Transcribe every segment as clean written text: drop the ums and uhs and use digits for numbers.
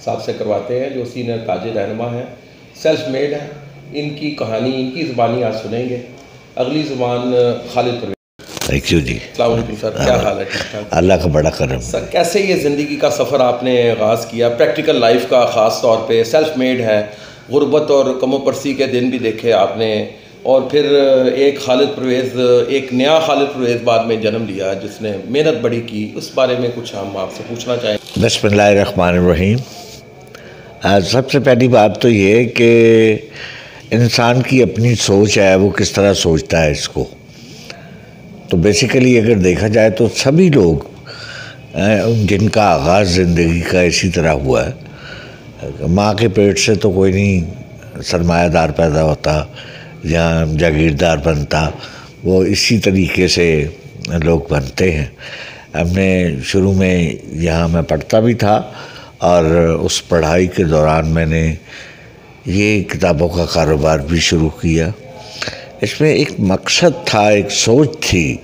साहब से करवाते हैं, जो सीनियर ताजिर रहनुमा हैं, सेल्फ मेड हैं। इनकी कहानी इनकी ज़ुबानी आज सुनेंगे। अगली ज़ुबान खालिद परवेज़। थैंक यू जी। अस्सलाम वालेकुम सर, क्या हाल है? ठीक ठाक? अल्लाह का बड़ा करम। सर, कैसे ये ज़िंदगी का सफ़र आपने आगाज़ किया, प्रैक्टिकल लाइफ का, ख़ास तौर पे सेल्फ मेड है, गुर्बत और कमोपरसी के दिन भी देखे आपने, और फिर एक खालिद परवेज़, एक नया खालिद परवेज़ बाद में जन्म लिया जिसने मेहनत बड़ी की, उस बारे में कुछ हम आपसे पूछना चाहें। बिस्मिल्लाहिर्रहमानिर्रहीम। सबसे पहली बात तो ये है कि इंसान की अपनी सोच है, वो किस तरह सोचता है इसको। तो बेसिकली अगर देखा जाए तो सभी लोग जिनका आगाज़ ज़िंदगी का इसी तरह हुआ है, माँ के पेट से तो कोई नहीं सरमायादार पैदा होता या जागीरदार बनता, वो इसी तरीके से लोग बनते हैं। हमने शुरू में यहाँ मैं पढ़ता भी था और उस पढ़ाई के दौरान मैंने ये किताबों का कारोबार भी शुरू किया। इसमें एक मकसद था, एक सोच थी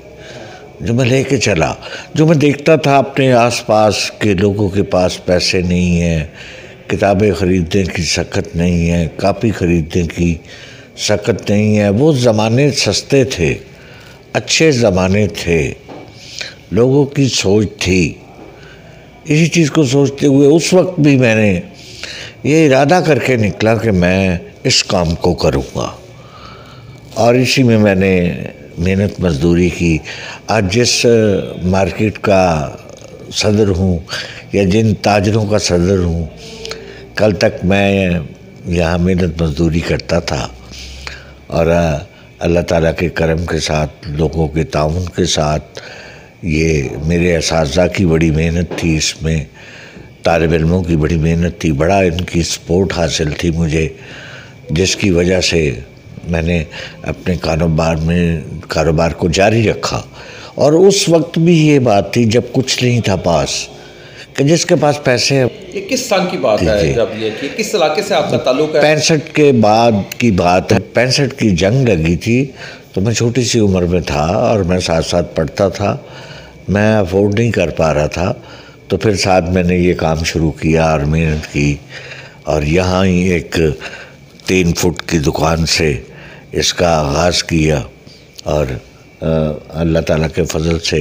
जो मैं लेके चला। जो मैं देखता था अपने आसपास के लोगों के पास पैसे नहीं हैं, किताबें ख़रीदने की सकत नहीं है, कापी ख़रीदने की सकत नहीं है। वो ज़माने सस्ते थे, अच्छे ज़माने थे, लोगों की सोच थी। इसी चीज़ को सोचते हुए उस वक्त भी मैंने ये इरादा करके निकला कि मैं इस काम को करूँगा, और इसी में मैंने मेहनत मजदूरी की। आज जिस मार्केट का सदर हूँ या जिन ताजरों का सदर हूँ, कल तक मैं यहाँ मेहनत मजदूरी करता था, और अल्लाह ताला के करम के साथ, लोगों के ताउन के साथ, ये मेरे असातिज़ा की बड़ी मेहनत थी, इसमें तालिब इल्मों की बड़ी मेहनत थी, बड़ा इनकी सपोर्ट हासिल थी मुझे, जिसकी वजह से मैंने अपने कारोबार को जारी रखा। और उस वक्त भी ये बात थी जब कुछ नहीं था पास, कि जिसके पास पैसे हैं। ये किस साल की बात है जब ये कि किस इलाके से आपका ताल्लुक है? 65 के बाद की बात है। 65 की जंग लगी थी, तो मैं छोटी सी उम्र में था और मैं साथ साथ पढ़ता था। मैं अफोर्ड नहीं कर पा रहा था, तो फिर साथ मैंने ये काम शुरू किया और मेहनत की, और यहाँ ही एक 3 फुट की दुकान से इसका आगाज़ किया, और अल्लाह ताला के फजल से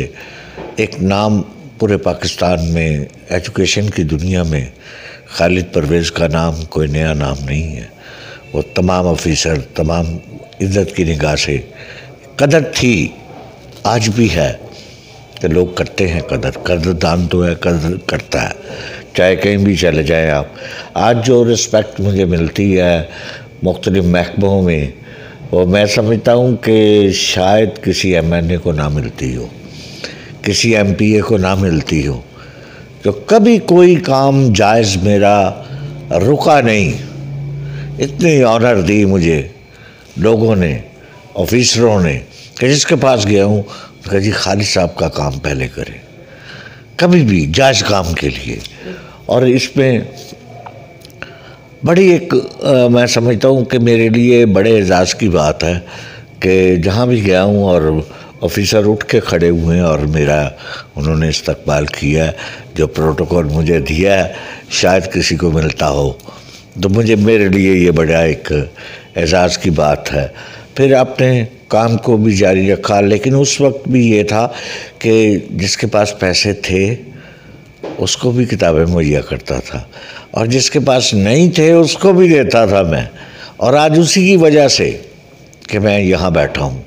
एक नाम पूरे पाकिस्तान में, एजुकेशन की दुनिया में खालिद परवेज़ का नाम कोई नया नाम नहीं है। वो तमाम ऑफिसर, तमाम इज़्ज़त की निगाह से कदर थी, आज भी है कि लोग करते हैं कदर। कदरदान तो है, कदर करता है, चाहे कहीं भी चले जाएं आप। आज जो रिस्पेक्ट मुझे मिलती है मुख्तलिफ़ महकमों में, वो मैं समझता हूँ कि शायद किसी MNA को ना मिलती हो, किसी MPA को ना मिलती हो। तो कभी कोई काम जायज़ मेरा रुका नहीं। इतनी ऑनर दी मुझे लोगों ने, ऑफिसरों ने, कि जिसके पास गया हूँ कहा जी खालिद साहब का काम पहले करें, कभी भी जायज़ काम के लिए। और इसमें बड़ी एक मैं समझता हूँ कि मेरे लिए बड़े एजाज़ की बात है कि जहाँ भी गया हूँ और ऑफिसर उठ के खड़े हुए हैं और मेरा उन्होंने इस्तकबाल किया है। जो प्रोटोकॉल मुझे दिया है, शायद किसी को मिलता हो, तो मेरे लिए ये बड़ा एक एजाज़ की बात है। फिर अपने काम को भी जारी रखा, लेकिन उस वक्त भी ये था कि जिसके पास पैसे थे उसको भी किताबें मुहैया करता था, और जिसके पास नहीं थे उसको भी देता था मैं। और आज उसी की वजह से कि मैं यहाँ बैठा हूँ,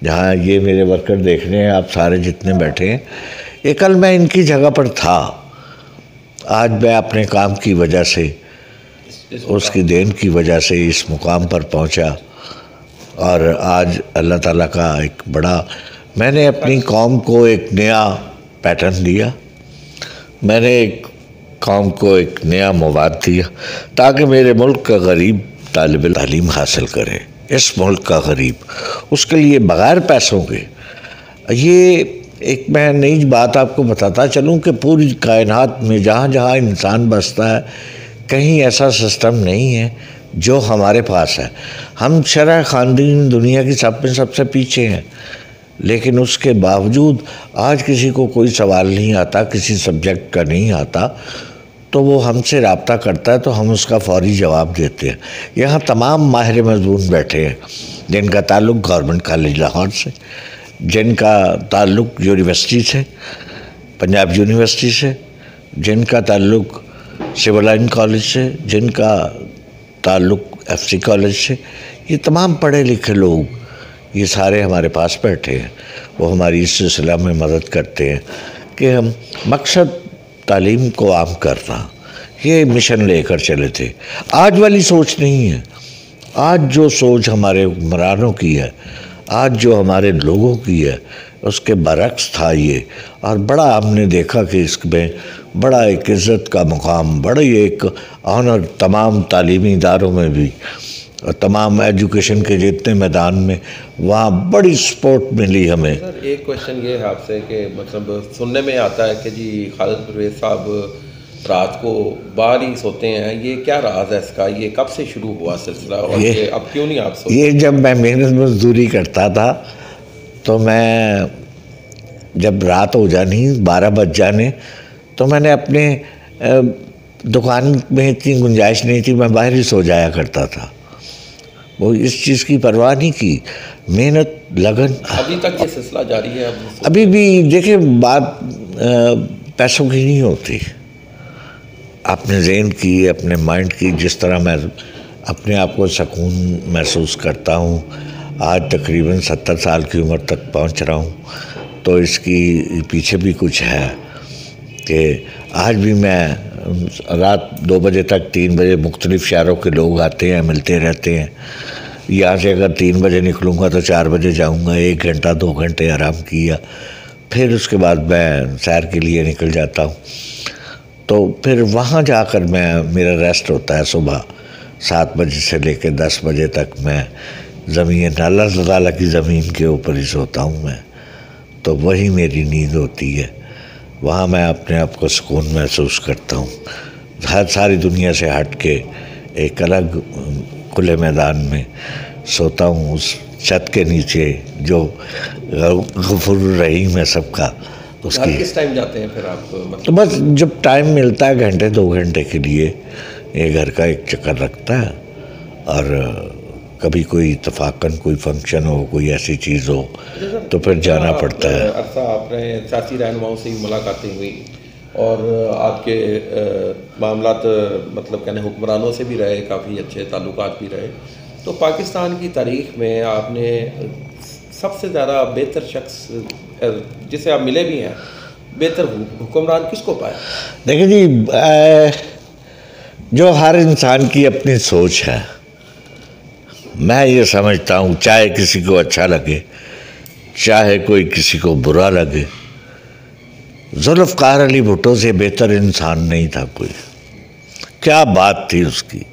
जहाँ ये मेरे वर्कर देख रहे हैं आप सारे जितने बैठे हैं, ये कल मैं इनकी जगह पर था। आज मैं अपने काम की वजह से, उसकी देन की वजह से इस मुकाम पर पहुँचा। और आज अल्लाह ताला का एक बड़ा, मैंने अपनी कौम को एक नया पैटर्न दिया, मैंने एक कौम को एक नया मवाद दिया, ताकि मेरे मुल्क का गरीब तालिब तालीम हासिल करे। इस मुल्क का गरीब, उसके लिए बग़ैर पैसों के, ये एक मैं नई बात आपको बताता चलूँ कि पूरी कायनात में जहाँ जहाँ इंसान बसता है, कहीं ऐसा सिस्टम नहीं है जो हमारे पास है। हम शरह ख़ानदान दुनिया की सब में सबसे पीछे हैं, लेकिन उसके बावजूद आज किसी को कोई सवाल नहीं आता, किसी सब्जेक्ट का नहीं आता, तो वो हमसे रब्ता करता है तो हम उसका फौरी जवाब देते हैं। यहाँ तमाम माहिर मज़मून बैठे हैं जिनका ताल्लुक़ गवर्नमेंट कॉलेज लाहौर से, जिनका ताल्लुक़ यूनिवर्सिटी से, पंजाब यूनिवर्सिटी से, जिनका ताल्लुक़ सिविल लाइन कॉलेज से, जिनका ताल्लुक़ FC कॉलेज से, ये तमाम पढ़े लिखे लोग ये सारे हमारे पास बैठे हैं। वो हमारी इस सिलसिला में मदद करते हैं कि हम मकसद तालीम को आम करना, ये मिशन लेकर चले थे। आज वाली सोच नहीं है। आज जो सोच हमारे हुक्मरानों की है, आज जो हमारे लोगों की है, उसके बरक्स था ये। और बड़ा हमने देखा कि इसमें बड़ा एक इज़्ज़त का मुकाम, बड़ी एक ऑनर तमाम तालीमी इदारों में भी और तमाम एजुकेशन के जितने मैदान में, वहाँ बड़ी सपोर्ट मिली हमें। सर एक क्वेश्चन ये है आपसे कि मतलब सुनने में आता है कि जी खालिद परवेज़ साहब रात को बाहर ही सोते हैं, ये क्या राज है इसका? ये कब से शुरू हुआ सिलसिला और ये अब क्यों नहीं आप सोते? ये जब मैं मेहनत मजदूरी करता था तो मैं जब रात हो जानी 12 बज जाने तो मैंने अपने दुकान में इतनी गुंजाइश नहीं थी, मैं बाहर ही सो जाया करता था। वो इस चीज़ की परवाह नहीं की, मेहनत लगन। अभी तक ये सिलसिला जारी है? अभी भी देखिए, बात पैसों की नहीं होती, अपने ज़हन की, अपने माइंड की। जिस तरह मैं अपने आप को सुकून महसूस करता हूँ, आज तकरीबन 70 साल की उम्र तक पहुँच रहा हूँ, तो इसकी पीछे भी कुछ है कि आज भी मैं रात 2 बजे तक 3 बजे मुख्तलिफ़ शहरों के लोग आते हैं, मिलते रहते हैं। यहाँ से अगर 3 बजे निकलूँगा तो 4 बजे जाऊँगा, 1 घंटा 2 घंटे आराम किया, फिर उसके बाद मैं सैर के लिए निकल जाता हूँ। तो फिर वहाँ जाकर मेरा रेस्ट होता है। सुबह 7 बजे से लेकर 10 बजे तक मैं ज़मीन, अल्लाह ताला की ज़मीन के ऊपर ही सोता हूँ मैं, तो वही मेरी नींद होती है। वहाँ मैं अपने आप को सुकून महसूस करता हूँ। हर सारी दुनिया से हट के एक अलग खुले मैदान में सोता हूँ, उस छत के नीचे जो गफूर रहीम है सबका, उसकी। किस टाइम जाते हैं फिर आप? मतलब तो बस जब टाइम मिलता है, घंटे 2 घंटे के लिए ये घर का एक चक्कर रखता है। और कभी कोई इत्तफाकन कोई फंक्शन हो, कोई ऐसी चीज़ हो तो फिर जाना पड़ता है। अरसा आपने सियासी रहनुमाओं से भी मुलाकातें हुई और आपके मामलात मतलब कहने हुक्मरानों से भी रहे, काफ़ी अच्छे ताल्लुकात भी रहे। तो पाकिस्तान की तारीख़ में आपने सबसे ज़्यादा बेहतर शख्स जिसे आप मिले भी हैं, बेहतर हुक्मरान किसको पाया? देखिए जी, जो हर इंसान की अपनी सोच है, मैं ये समझता हूँ, चाहे किसी को अच्छा लगे, चाहे कोई किसी को बुरा लगे, जुल्फ़कार अली भुट्टो से बेहतर इंसान नहीं था कोई। क्या बात थी उसकी!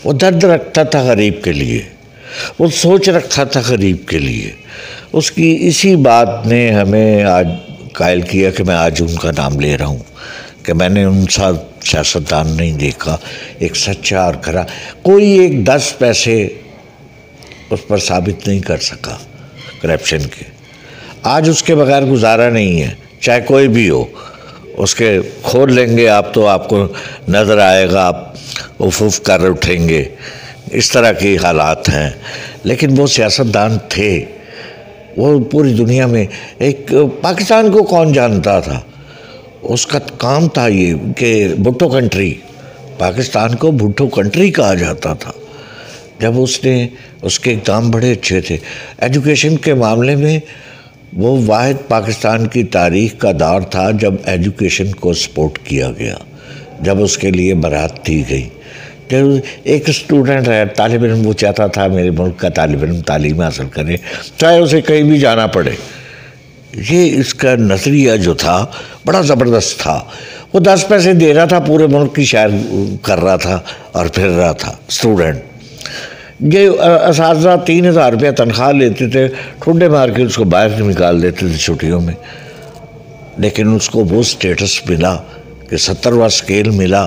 वो दर्द रखता था गरीब के लिए, वो सोच रखता था गरीब के लिए। उसकी इसी बात ने हमें आज कायल किया कि मैं आज उनका नाम ले रहा हूँ कि मैंने उनसा सियासतदान नहीं देखा, एक सच्चा और खरा। कोई एक 10 पैसे उस पर साबित नहीं कर सका करप्शन के। आज उसके बगैर गुजारा नहीं है, चाहे कोई भी हो। उसके खोल लेंगे आप तो आपको नज़र आएगा, आप उफ उफ कर उठेंगे, इस तरह की हालात हैं। लेकिन वो सियासतदान थे, वो पूरी दुनिया में एक पाकिस्तान को कौन जानता था? उसका काम था ये कि भुट्टो कंट्री, पाकिस्तान को भुट्टो कंट्री कहा जाता था। जब उसके काम बड़े अच्छे थे एजुकेशन के मामले में। वो वाहिद पाकिस्तान की तारीख़ का दौर था जब एजुकेशन को सपोर्ट किया गया, जब उसके लिए बरात दी गई। जब एक स्टूडेंट है, तालिब इल्म, वो चाहता था मेरे मुल्क का तालिब इल्म तालीम हासिल करे, चाहे उसे कहीं भी जाना पड़े। ये इसका नज़रिया जो था बड़ा ज़बरदस्त था। वो 10 पैसे दे रहा था, पूरे मुल्क की सैर कर रहा था और फिर रहा था स्टूडेंट। ये असातिज़ा 3000 रुपया तनख्वाह लेते थे, ठुड्डे मार के उसको बाहर निकाल देते थे छुट्टियों में। लेकिन उसको वो स्टेटस मिला कि 70वां स्केल मिला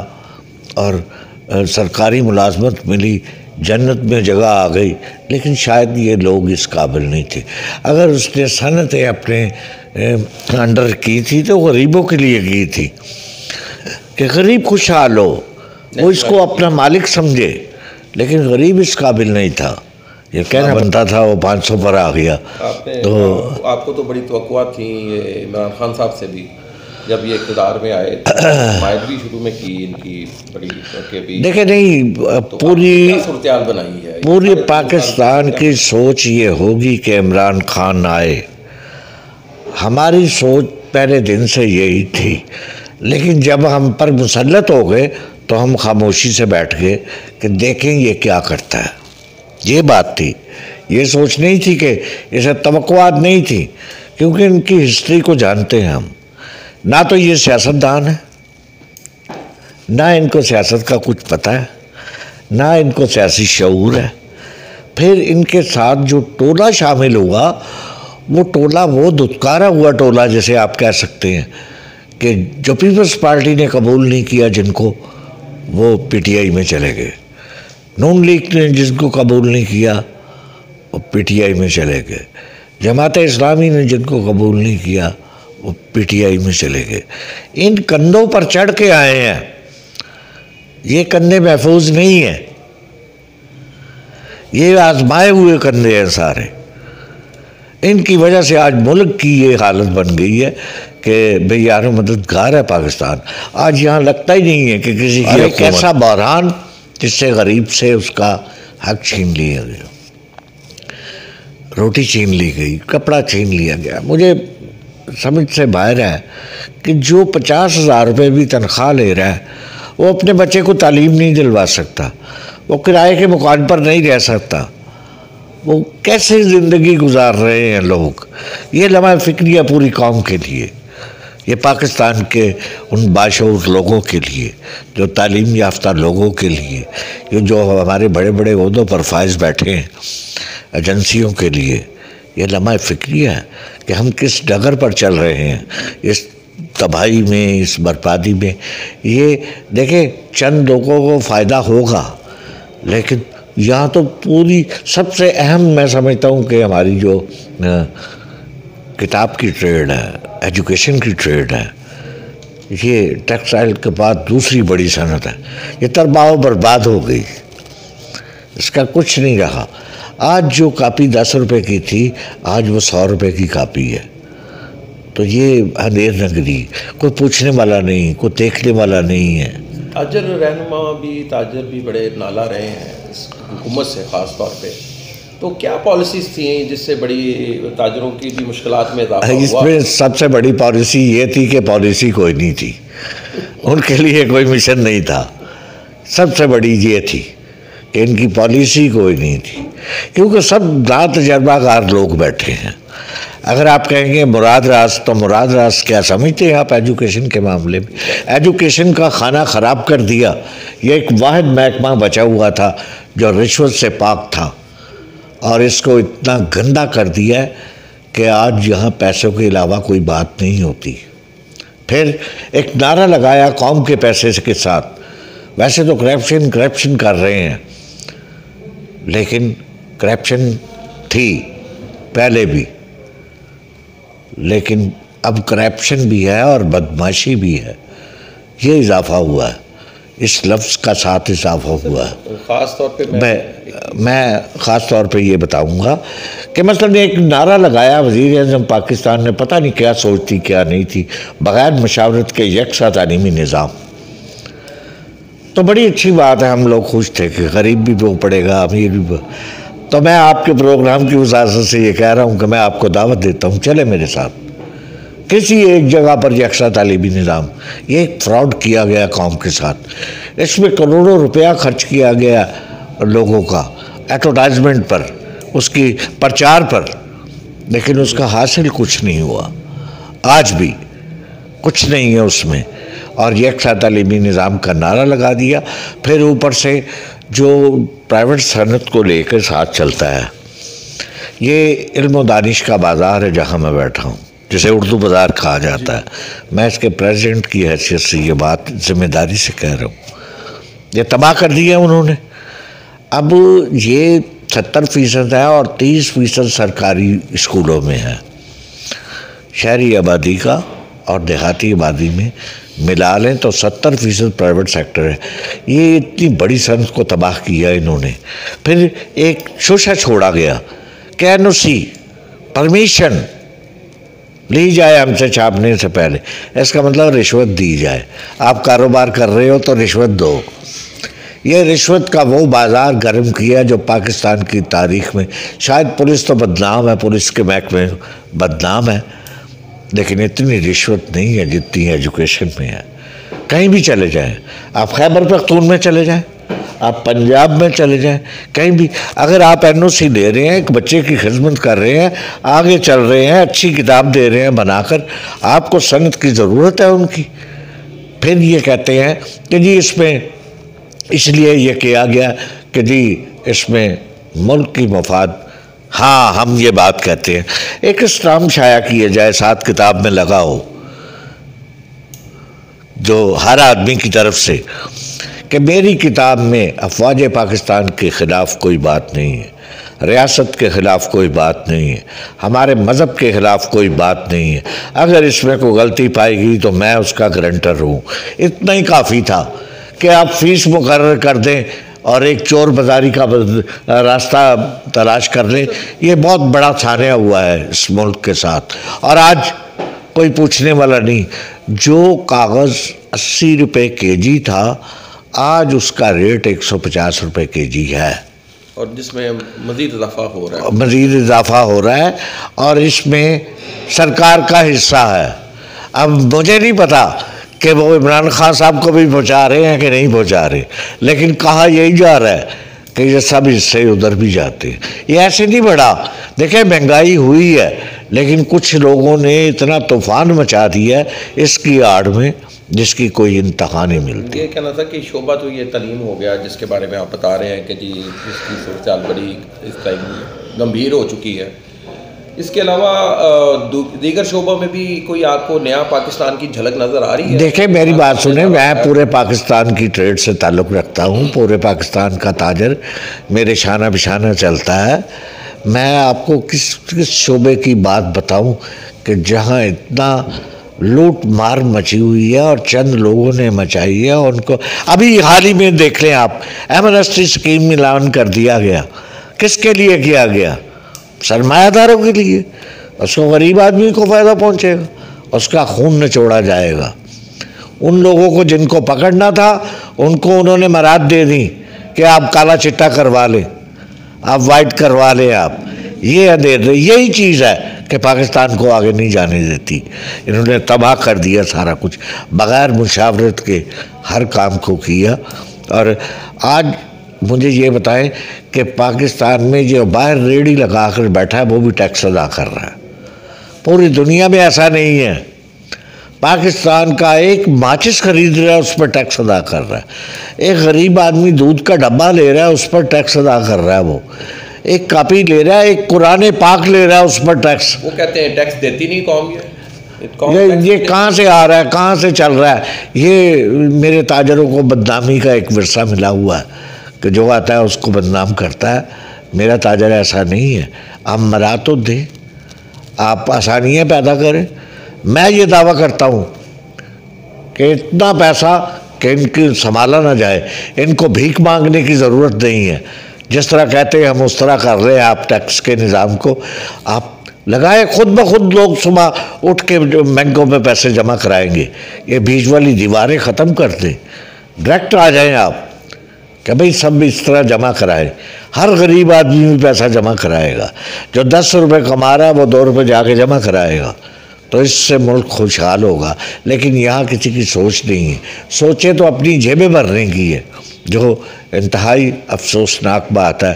और सरकारी मुलाजमत मिली, जन्नत में जगह आ गई। लेकिन शायद ये लोग इस काबिल नहीं थे। अगर उसने सनतें अपने अंडर की थी तो गरीबों के लिए की थी कि गरीब खुशहाल हो, वो इसको अपना मालिक समझे, लेकिन गरीब इस काबिल नहीं था। ये कहना बनता था, वो 500 पर आ गया। तो आपको तो बड़ी तवक्कुआत थी ये इमरान खान साहब से भी, जब ये इक़्तिदार में आए, हिमायत भी शुरू में की इनकी बड़ी के भी। देखे नहीं, तो पूरी सूरत बनाई है पूरी पाकिस्तान की सोच ये होगी कि इमरान खान आए। हमारी सोच पहले दिन से यही थी, लेकिन जब हम पर मुसल्लत हो गए तो हम खामोशी से बैठ गए कि देखें ये क्या करता है। ये बात थी, ये सोच नहीं थी कि इसे तवक्कुआत नहीं थी, क्योंकि इनकी हिस्ट्री को जानते हैं हम। ना तो ये सियासतदान है, ना इनको सियासत का कुछ पता है, ना इनको सियासी शऊर है। फिर इनके साथ जो टोला शामिल हुआ, वो टोला वो दुत्कारा हुआ टोला, जैसे आप कह सकते हैं कि जो पीपल्स पार्टी ने कबूल नहीं किया जिनको, वो पीटीआई में चले गए। नून लीग ने जिनको कबूल नहीं किया, वो पीटीआई में चले गए। जमात इस्लामी ने जिनको कबूल नहीं किया, वो पीटीआई में चले गए। इन कंधों पर चढ़ के आए हैं, ये कंधे महफूज नहीं हैं, ये आजमाए हुए कंधे हैं सारे। इनकी वजह से आज मुल्क की ये हालत बन गई है कि भाई यार मददगार है पाकिस्तान। आज यहाँ लगता ही नहीं है कि किसी की एक ऐसा बहरान जिससे गरीब से उसका हक छीन लिया गया, रोटी छीन ली गई, कपड़ा छीन लिया गया। मुझे समझ से बाहर है कि जो 50,000 रुपये भी तनख्वाह ले रहा है, वो अपने बच्चे को तालीम नहीं दिलवा सकता, वो किराए के मकान पर नहीं रह सकता, वो कैसे ज़िंदगी गुजार रहे हैं लोग। ये लम्हा फ़िक्रिया पूरी कौम के लिए, ये पाकिस्तान के उन बाशऊर लोगों के लिए, जो तालीम याफ्ता लोगों के लिए, ये जो हमारे बड़े बड़े ओहदों पर फाइज बैठे हैं एजेंसियों के लिए, ये लम्हा फ़िक्रिया है कि हम किस डगर पर चल रहे हैं इस तबाही में, इस बर्बादी में। ये देखें, चंद लोगों को फ़ायदा होगा, लेकिन यहाँ तो पूरी सबसे अहम मैं समझता हूँ कि हमारी जो किताब की ट्रेड है, एजुकेशन की ट्रेड है, ये टेक्सटाइल के बाद दूसरी बड़ी सनत है। ये तबाह बर्बाद हो गई, इसका कुछ नहीं रहा। आज जो कापी 10 रुपये की थी, आज वो 100 रुपये की कापी है। तो ये अंधेर नगरी, कोई पूछने वाला नहीं, कोई देखने वाला नहीं है। ताजर रहनुमा भी, ताजर भी बड़े नाला रहे हैं इस हुकूमत से ख़ास तौर पे। तो क्या पॉलिसीज़ थी जिससे बड़ी ताजरों की भी मुश्किलात में इजाफा हुआ? इसमें सबसे बड़ी पॉलिसी ये थी कि पॉलिसी कोई नहीं थी, उनके लिए कोई मिशन नहीं था। सबसे बड़ी ये थी कि इनकी पॉलिसी कोई नहीं थी, क्योंकि सब ना तजर्बाकार लोग बैठे हैं। अगर आप कहेंगे मुराद राज, तो मुराद राज क्या समझते हैं आप एजुकेशन के मामले में? एजुकेशन का खाना ख़राब कर दिया। ये एक वाहिद महकमा बचा हुआ था जो रिश्वत से पाक था, और इसको इतना गंदा कर दिया है कि आज यहाँ पैसों के अलावा कोई बात नहीं होती। फिर एक नारा लगाया कौम के पैसे के साथ। वैसे तो करप्शन कर रहे हैं, लेकिन करप्शन थी पहले भी, लेकिन अब करप्शन भी है और बदमाशी भी है। ये इजाफा हुआ है, इस लफ्ज़ का साथ इजाफा हुआ है। ख़ास तौर पे मैं ख़ास तौर पे ये बताऊंगा कि मतलब एक नारा लगाया वज़ीर आज़म पाकिस्तान ने, पता नहीं क्या सोचती क्या नहीं थी, बग़ैर मशावरत के यकसा तालीमी निज़ाम। तो बड़ी अच्छी बात है, हम लोग खुश थे कि गरीब भी वो पढ़ेगा, अमीर भी। तो मैं आपके प्रोग्राम की वजाहत से ये कह रहा हूँ कि मैं आपको दावत देता हूँ, चले मेरे साथ किसी एक जगह पर यकसा तालीमी निज़ाम। ये एक फ्रॉड किया गया कौम के साथ, इसमें करोड़ों रुपया खर्च किया गया लोगों का एडवर्टाइजमेंट पर, उसकी प्रचार पर, लेकिन उसका हासिल कुछ नहीं हुआ। आज भी कुछ नहीं है उसमें। और यकसा तालीमी निज़ाम का नारा लगा दिया। फिर ऊपर से जो प्राइवेट सनत को लेकर साथ चलता है, ये इल्म दानिश का बाज़ार है जहाँ मैं बैठा हूँ, जिसे उर्दू बाज़ार कहा जाता है। मैं इसके प्रेसिडेंट की हैसियत से ये बात ज़िम्मेदारी से कह रहा हूँ। ये तबाह कर दिया उन्होंने। अब ये 70% है और 30% सरकारी स्कूलों में है। शहरी आबादी का और देहाती आबादी में मिला लें तो 70% प्राइवेट सेक्टर है। ये इतनी बड़ी सनत को तबाह किया इन्होंने। फिर एक शोशा छोड़ा गया कि NOC परमिशन ली जाए हमसे छापने से पहले, इसका मतलब रिश्वत दी जाए। आप कारोबार कर रहे हो तो रिश्वत दो। ये रिश्वत का वो बाज़ार गर्म किया जो पाकिस्तान की तारीख़ में, शायद पुलिस तो बदनाम है, पुलिस के महकमे बदनाम है, लेकिन इतनी रिश्वत नहीं है जितनी एजुकेशन में है। कहीं भी चले जाएं, आप खैबर पख्तून में चले जाएं, आप पंजाब में चले जाएं, कहीं भी अगर आप NOC दे रहे हैं, एक बच्चे की खिदमत कर रहे हैं, आगे चल रहे हैं, अच्छी किताब दे रहे हैं बनाकर, आपको सनत की ज़रूरत है उनकी। फिर ये कहते हैं कि जी इसमें इसलिए ये किया गया कि जी इसमें मुल्क की मफाद। हाँ, हम ये बात कहते हैं एक स्टाम्प शाया किए जाए, साथ किताब में लगा हो, जो हर आदमी की तरफ से, कि मेरी किताब में अफवाज पाकिस्तान के ख़िलाफ़ कोई बात नहीं है, रियासत के ख़िलाफ़ कोई बात नहीं है, हमारे मज़हब के ख़िलाफ़ कोई बात नहीं है। अगर इसमें कोई गलती पाएगी तो मैं उसका गारंटर हूँ। इतना ही काफ़ी था कि आप फ़ीस मुकर्रर कर दें और एक चोर बाज़ारी का रास्ता तलाश कर लें। ये बहुत बड़ा छाया हुआ है इस मुल्क के साथ, और आज कोई पूछने वाला नहीं। जो कागज़ 80 रुपये kg था, आज उसका रेट 150 रुपये kg है, और जिसमें मज़ीद इजाफा हो रहा है, मज़ीद इजाफा हो रहा है, और इसमें सरकार का हिस्सा है। अब मुझे नहीं पता कि वो इमरान खान साहब को भी पहुँचा रहे हैं कि नहीं पहुँचा रहे, लेकिन कहा यही जा रहा है कि ये सब हिस्से उधर भी जाते हैं। ये ऐसे नहीं बढ़ा। देखिए महंगाई हुई है, लेकिन कुछ लोगों ने इतना तूफ़ान मचा दिया है इसकी आड़ में जिसकी कोई इंतहा नहीं मिलती। ये कहना था कि शोबा तो ये तालीम हो गया जिसके बारे में आप बता रहे हैं कि जी इसकी सूरत बड़ी इस टाइम गंभीर हो चुकी है। इसके अलावा दीगर शोबों में भी कोई आपको नया पाकिस्तान की झलक नज़र आ रही है? देखिए मेरी बात सुने, मैं पूरे पाकिस्तान की ट्रेड से ताल्लुक़ रखता हूँ, पूरे पाकिस्तान का ताजर मेरे शाना बिशाना चलता है। मैं आपको किस शोबे की बात बताऊँ कि जहाँ इतना लूट मार मची हुई है और चंद लोगों ने मचाई है उनको। अभी हाल ही में देख लें आप, एमनेस्टी स्कीम में ऐलान कर दिया गया। किसके लिए किया गया? सरमायादारों के लिए। उसको गरीब आदमी को फ़ायदा पहुंचेगा, उसका खून निचोड़ा जाएगा। उन लोगों को जिनको पकड़ना था उनको उन्होंने मराद दे दी कि आप काला चिट्टा करवा लें, आप वाइट करवा लें। आप ये दे दे, यही चीज़ है कि पाकिस्तान को आगे नहीं जाने देती। इन्होंने तबाह कर दिया सारा कुछ, बग़ैर मुशावरत के हर काम को किया। और आज मुझे ये बताएं कि पाकिस्तान में जो बाहर रेडी लगा कर बैठा है वो भी टैक्स अदा कर रहा है। पूरी दुनिया में ऐसा नहीं है। पाकिस्तान का एक माचिस खरीद रहा है उस पर टैक्स अदा कर रहा है। एक गरीब आदमी दूध का डब्बा ले रहा है उस पर टैक्स अदा कर रहा है। वो एक कापी ले रहा है, एक कुरान पाक ले रहा है उस पर टैक्स। वो कहते हैं टैक्स देती नहीं कौम। ये कहाँ से आ रहा है, कहाँ से चल रहा है? ये मेरे ताजरों को बदनामी का एक विरसा मिला हुआ है कि जो आता है उसको बदनाम करता है। मेरा ताजर ऐसा नहीं है। आप मरा तो दे, आप आसानियाँ पैदा करें। मैं ये दावा करता हूँ कि इतना पैसा कि इनकी संभाला ना जाए, इनको भीख मांगने की ज़रूरत नहीं है। जिस तरह कहते हैं हम उस तरह कर रहे हैं। आप टैक्स के निज़ाम को आप लगाए, खुद ब खुद लोग सुबह उठ के बैंकों में पैसे जमा कराएंगे। ये बीच वाली दीवारें ख़त्म कर दें, डायरेक्ट आ जाएं आप कि भाई सब इस तरह जमा कराए। हर गरीब आदमी भी पैसा जमा कराएगा। जो 10 रुपये कमा रहा है वो 2 रुपये जाके जमा कराएगा, तो इससे मुल्क खुशहाल होगा। लेकिन यहाँ किसी की सोच नहीं है। सोचे तो अपनी जेबें भरने की है, जो इंतहाई अफसोसनाक बात है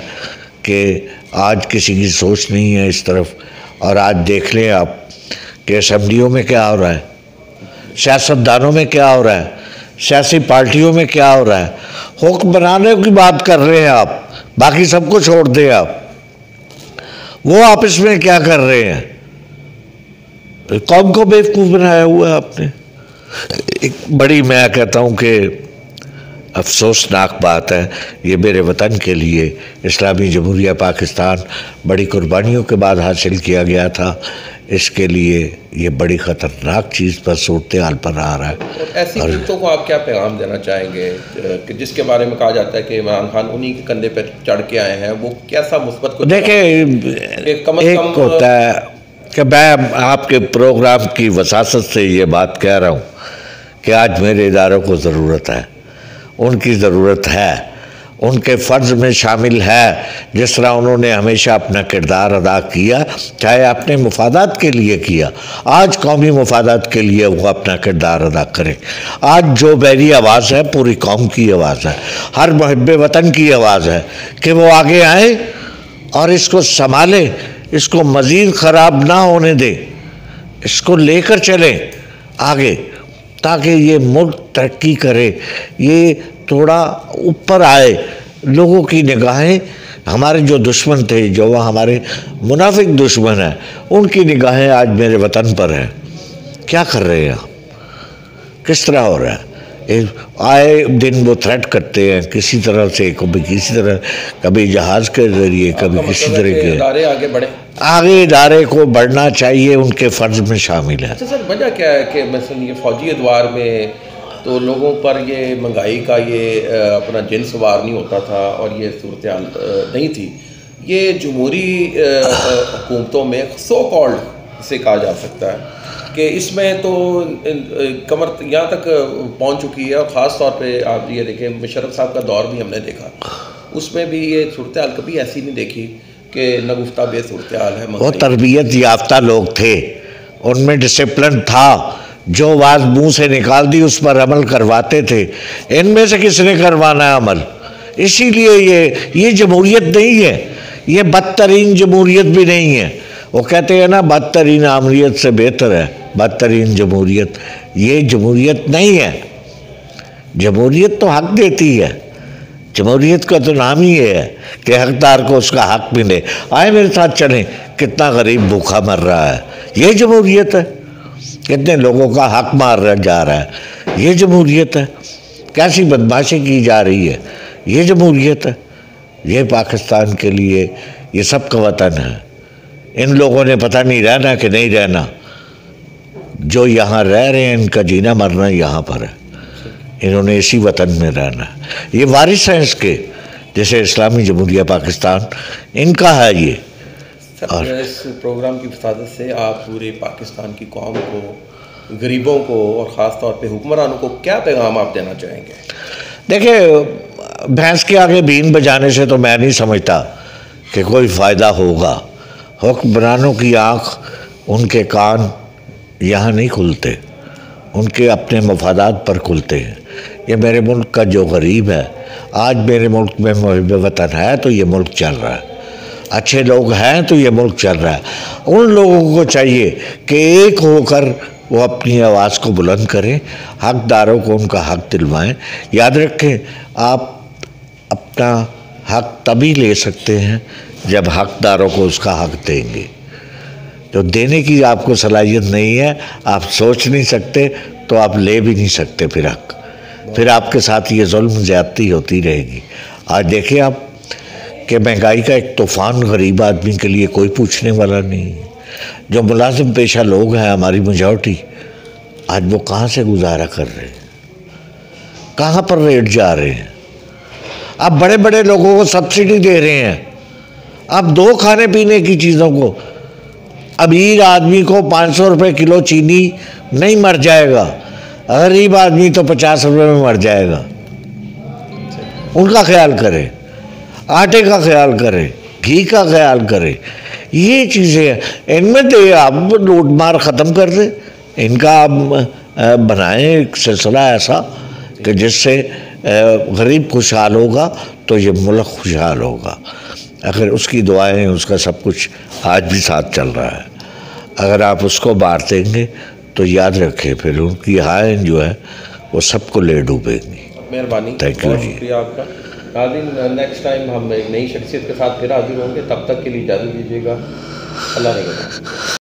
कि आज किसी की सोच नहीं है इस तरफ। और आज देख लें आप कि असम्बलियों में क्या हो रहा है, सियासतदानों में क्या हो रहा है, सियासी पार्टियों में क्या हो रहा है। हुक्म बनाने की बात कर रहे हैं आप, बाकी सबको छोड़ दें आप। वो आपस में क्या कर रहे हैं? कौम को बेवकूफ़ बनाया हुआ है आपने। एक बड़ी, मैं कहता हूँ कि अफसोसनाक बात है। ये मेरे वतन के लिए इस्लामी जमहूरिया पाकिस्तान बड़ी कुर्बानियों के बाद हासिल किया गया था। इसके लिए ये बड़ी ख़तरनाक चीज़ पर सूरत हाल पर आ रहा है। ऐसी क़ीमतों को आप क्या पैगाम देना चाहेंगे कि जिसके बारे में कहा जाता है कि इमरान खान उन्हीं के कंधे पर चढ़ के आए हैं, वो कैसा मुस्बत को देखिए, एक होता है कि मैं आपके प्रोग्राम की वसासत से ये बात कह रहा हूँ कि आज मेरे इदारों को ज़रूरत है, उनकी ज़रूरत है, उनके फ़र्ज़ में शामिल है। जिस तरह उन्होंने हमेशा अपना किरदार अदा किया, चाहे अपने मुफादात के लिए किया, आज कौमी मुफादात के लिए वो अपना किरदार अदा करें। आज जो मेरी आवाज़ है पूरी कौम की आवाज़ है, हर मुहिब्बे वतन की आवाज़ है कि वो आगे आए और इसको संभालें, इसको मज़ीद ख़राब ना होने दें, इसको लेकर चलें आगे, ताकि ये मुल्क तरक्की करे, ये थोड़ा ऊपर आए। लोगों की निगाहें, हमारे जो दुश्मन थे, जो वह हमारे मुनाफिक दुश्मन हैं, उनकी निगाहें आज मेरे वतन पर हैं। क्या कर रहे हैं, किस तरह हो रहा है? आए दिन वो थ्रेट करते हैं किसी तरह से, कभी किसी तरह, कभी जहाज़ के ज़रिए, कभी किसी तरह के। इदारे आगे बढ़े, आगे इदारे को बढ़ना चाहिए, उनके फ़र्ज़ में शामिल है। अच्छा सर, वजह क्या है कि मसलन ये फ़ौजी अदवार में तो लोगों पर ये महंगाई का ये अपना जिन सवार नहीं होता था और ये सूरत हाल नहीं थी। ये जमहूरी हुकूमतों में सो कॉल्ड से कहा जा सकता है कि इसमें तो कमर यहाँ तक पहुँच चुकी है। और ख़ास तौर पे आप ये देखें, मुशर्रफ साहब का दौर भी हमने देखा, उसमें भी ये सूरत हाल कभी ऐसी नहीं देखी कि न गुफ्ता बे सूरत हाल है। वो तरबियत याफ्ता लोग थे, उनमें डिसिप्लिन था, जो बात मुंह से निकाल दी उस पर अमल करवाते थे। इनमें से किसने करवाना है अमल? इसीलिए ये जमहूरियत नहीं है, ये बदतरीन जमहूरियत भी नहीं है। वो कहते हैं ना, बदतरीन आमरीत से बेहतर है बदतरीन जमहूरियत। ये जमहूरियत नहीं है। जमहूरियत तो हक देती है, जमहूरियत का तो नाम ही है कि हकदार को उसका हक मिले। आए मेरे साथ चलें, कितना गरीब भूखा मर रहा है, ये जमहूरियत है। कितने लोगों का हक मार जा रहा है, ये जमहूरियत है। कैसी बदमाशी की जा रही है, ये जमहूरियत है। ये पाकिस्तान के लिए ये सब का वतन है। इन लोगों ने पता नहीं रहना कि नहीं रहना, जो यहाँ रह रहे हैं इनका जीना मरना यहाँ पर है। इन्होंने इसी वतन में रहना है, ये वारिस हैं इसके, जैसे इस्लामी जमहूरिया पाकिस्तान इनका है ये। और इस प्रोग्राम की वसादत से आप पूरे पाकिस्तान की कौम को, गरीबों को और ख़ास तौर पे हुक्मरानों को क्या पैगाम आप देना चाहेंगे? देखिए, भैंस के आगे बीन बजाने से तो मैं नहीं समझता कि कोई फ़ायदा होगा। हुक्मरानों की आँख, उनके कान यहाँ नहीं खुलते, उनके अपने मफादात पर खुलते हैं। ये मेरे मुल्क का जो गरीब है, आज मेरे मुल्क में मुहिब वतन है तो ये मुल्क चल रहा है, अच्छे लोग हैं तो ये मुल्क चल रहा है। उन लोगों को चाहिए कि एक होकर वो अपनी आवाज़ को बुलंद करें, हकदारों को उनका हक दिलवाएं। याद रखें, आप अपना हक तभी ले सकते हैं जब हकदारों को उसका हक देंगे। तो देने की आपको सलाहियत नहीं है, आप सोच नहीं सकते, तो आप ले भी नहीं सकते फिर हक। फिर आपके साथ ये जुल्म ज़्यादती होती रहेगी। आज देखिए आप कि महंगाई का एक तूफ़ान गरीब आदमी के लिए कोई पूछने वाला नहीं है। जो मुलाजिम पेशा लोग हैं, हमारी मेजॉरिटी, आज वो कहाँ से गुजारा कर रहे हैं, कहाँ पर रेट जा रहे हैं। अब बड़े बड़े लोगों को सब्सिडी दे रहे हैं, अब 2 खाने पीने की चीज़ों को। अमीर आदमी को 500 रुपये किलो चीनी नहीं मर जाएगा, गरीब आदमी तो 50 रुपये में मर जाएगा। उनका ख्याल करें, आटे का ख्याल करें, घी का ख्याल करें। ये चीज़ें इनमें तो आप लूट मार ख़त्म कर दें, इनका आप बनाएं एक सिलसिला ऐसा कि जिससे गरीब खुशहाल होगा तो ये मुल्क खुशहाल होगा। अगर उसकी दुआएं, उसका सब कुछ आज भी साथ चल रहा है, अगर आप उसको बांट देंगे तो याद रखें फिर उनकी हाय जो है वो सबको ले डूबेंगी। मेहरबानी, थैंक यू जी, शुक्रिया आपका। नाज़रीन, नेक्स्ट टाइम हम एक नई शख्सियत के साथ फिर हाजिर होंगे, तब तक के लिए इजाज़त दीजिएगा। अल्लाह ने